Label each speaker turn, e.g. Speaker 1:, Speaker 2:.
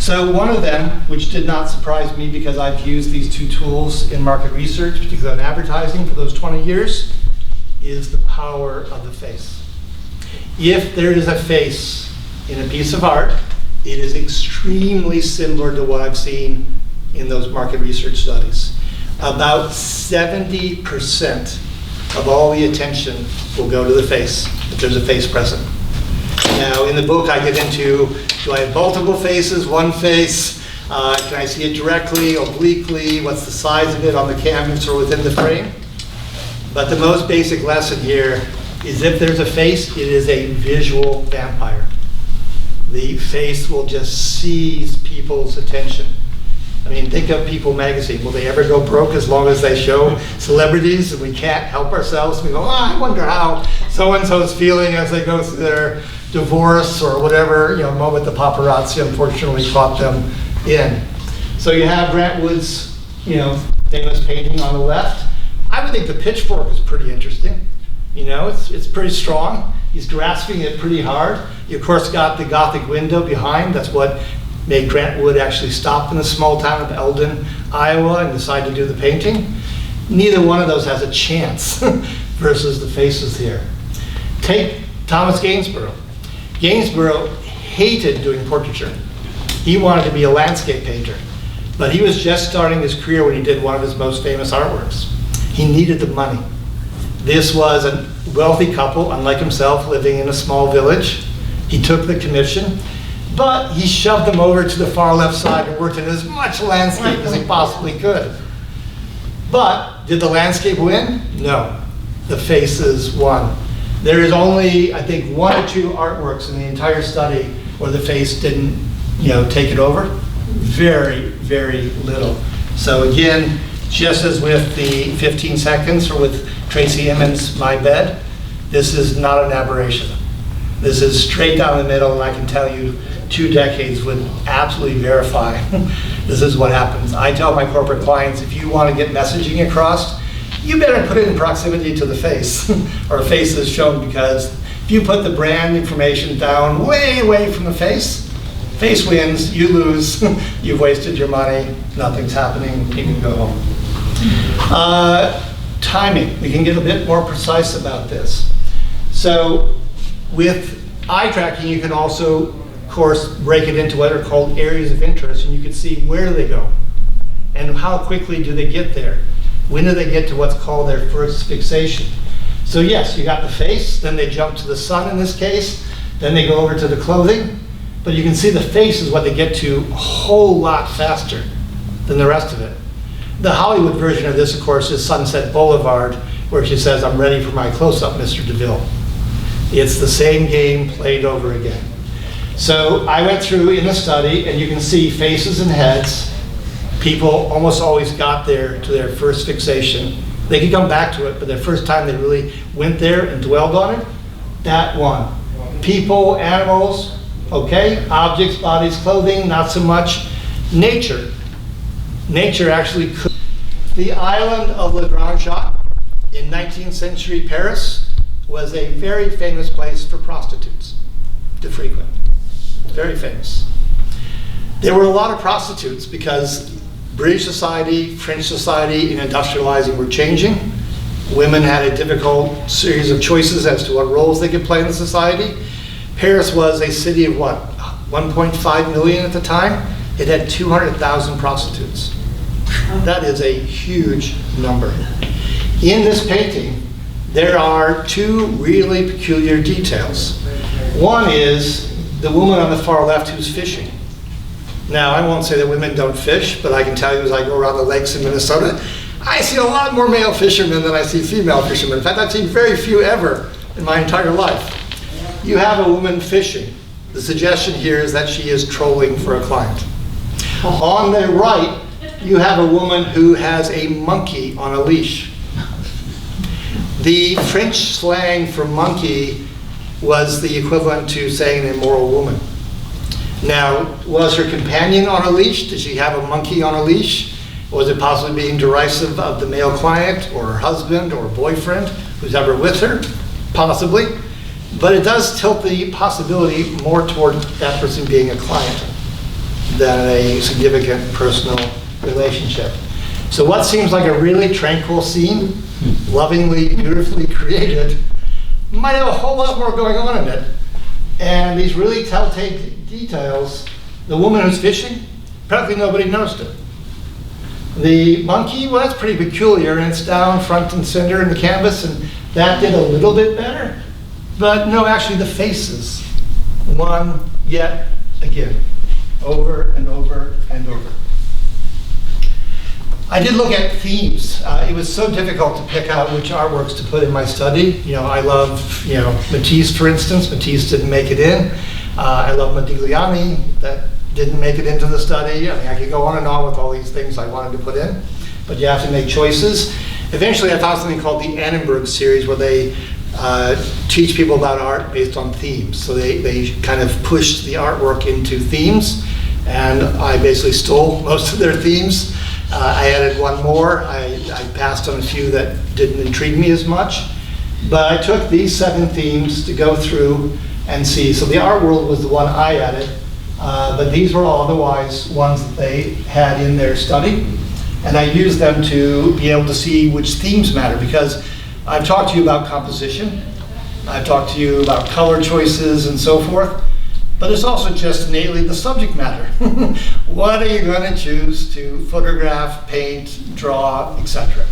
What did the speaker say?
Speaker 1: So one of them, which did not surprise me because I've used these two tools in market research, particularly on advertising for those 20 years, is the power of the face. If there is a face in a piece of art, it is extremely similar to what I've seen in those market research studies. About 70% of all the attention will go to the face if there's a face present. Now, in the book, I get into, do I have multiple faces, one face? Can I see it directly, obliquely? What's the size of it on the canvas or within the frame? But the most basic lesson here is if there's a face, it is a visual vampire. The face will just seize people's attention. I mean, think of People magazine. Will they ever go broke as long as they show celebrities and we can't help ourselves? We go, oh, I wonder how so-and-so's feeling as they go through their divorce or whatever, moment the paparazzi unfortunately caught them in. So you have Grant Wood's, famous painting on the left. I would think the pitchfork is pretty interesting. It's pretty strong. He's grasping it pretty hard. You of course got the Gothic window behind. That's what made Grant Wood actually stop in the small town of Eldon, Iowa, and decide to do the painting. Neither one of those has a chance versus the faces here. Take Thomas Gainsborough. Gainsborough hated doing portraiture. He wanted to be a landscape painter, but he was just starting his career when he did one of his most famous artworks. He needed the money. This was a wealthy couple, unlike himself, living in a small village. He took the commission, but he shoved them over to the far left side and worked in as much landscape as he possibly could. But did the landscape win? No. The faces won. There is only, I think, one or two artworks in the entire study where the face didn't, take it over. Very, very little. So again, just as with the 15 seconds or with Tracy Emin's My Bed, this is not an aberration. This is straight down the middle, and I can tell you 2 decades would absolutely verify this is what happens. I tell my corporate clients, if you want to get messaging across, you better put it in proximity to the face, or face is shown, because if you put the brand information down way away from the face wins, you lose, you've wasted your money, nothing's happening, you can go home. Timing, we can get a bit more precise about this. So with eye tracking, you can also, of course, break it into what are called areas of interest, and you can see where do they go and how quickly do they get there. When do they get to what's called their first fixation? So yes, you got the face, then they jump to the sun in this case, then they go over to the clothing, but you can see the face is what they get to a whole lot faster than the rest of it. The Hollywood version of this, of course, is Sunset Boulevard, where she says, I'm ready for my close-up, Mr. DeVille. It's the same game played over again. So I went through in the study, and you can see faces and heads. People almost always got there to their first fixation. They could come back to it, but the first time they really went there and dwelled on it, that won. People, animals, okay. Objects, bodies, clothing, not so much. Nature. Nature actually could. The island of La Grande Jatte in 19th century Paris was a very famous place for prostitutes to frequent. Very famous. There were a lot of prostitutes because British society, French society, and industrializing were changing. Women had a difficult series of choices as to what roles they could play in the society. Paris was a city of what, 1.5 million at the time? It had 200,000 prostitutes. That is a huge number. In this painting, there are 2 really peculiar details. One is the woman on the far left who's fishing. Now, I won't say that women don't fish, but I can tell you as I go around the lakes in Minnesota, I see a lot more male fishermen than I see female fishermen. In fact, I've seen very few ever in my entire life. You have a woman fishing. The suggestion here is that she is trolling for a client. On the right, you have a woman who has a monkey on a leash. The French slang for monkey was the equivalent to saying an immoral woman. Now, was her companion on a leash? Did she have a monkey on a leash? Was it possibly being derisive of the male client or her husband or boyfriend who's ever with her? Possibly. But it does tilt the possibility more toward that person being a client. than a significant personal relationship. So what seems like a really tranquil scene, lovingly, beautifully created, might have a whole lot more going on in it. And these really telltale details, the woman who's fishing, practically nobody noticed it. The monkey, well, that's pretty peculiar, and it's down front and center in the canvas, and that did a little bit better. But no, actually the faces, one yet again, over and over and over. I did look at themes. It was so difficult to pick out which artworks to put in my study. I love, Matisse, for instance. Matisse didn't make it in. I love Modigliani. That didn't make it into the study. I mean, I could go on and on with all these things I wanted to put in, but you have to make choices. Eventually, I found something called the Annenberg series, where they teach people about art based on themes. So they kind of pushed the artwork into themes, and I basically stole most of their themes. I added one more. I passed on a few that didn't intrigue me as much. But I took these 7 themes to go through and see. So the art world was the one I added, but these were all otherwise ones that they had in their study. And I used them to be able to see which themes matter, because I've talked to you about composition. I've talked to you about color choices and so forth. But it's also just innately the subject matter. What are you going to choose to photograph, paint, draw, etc.?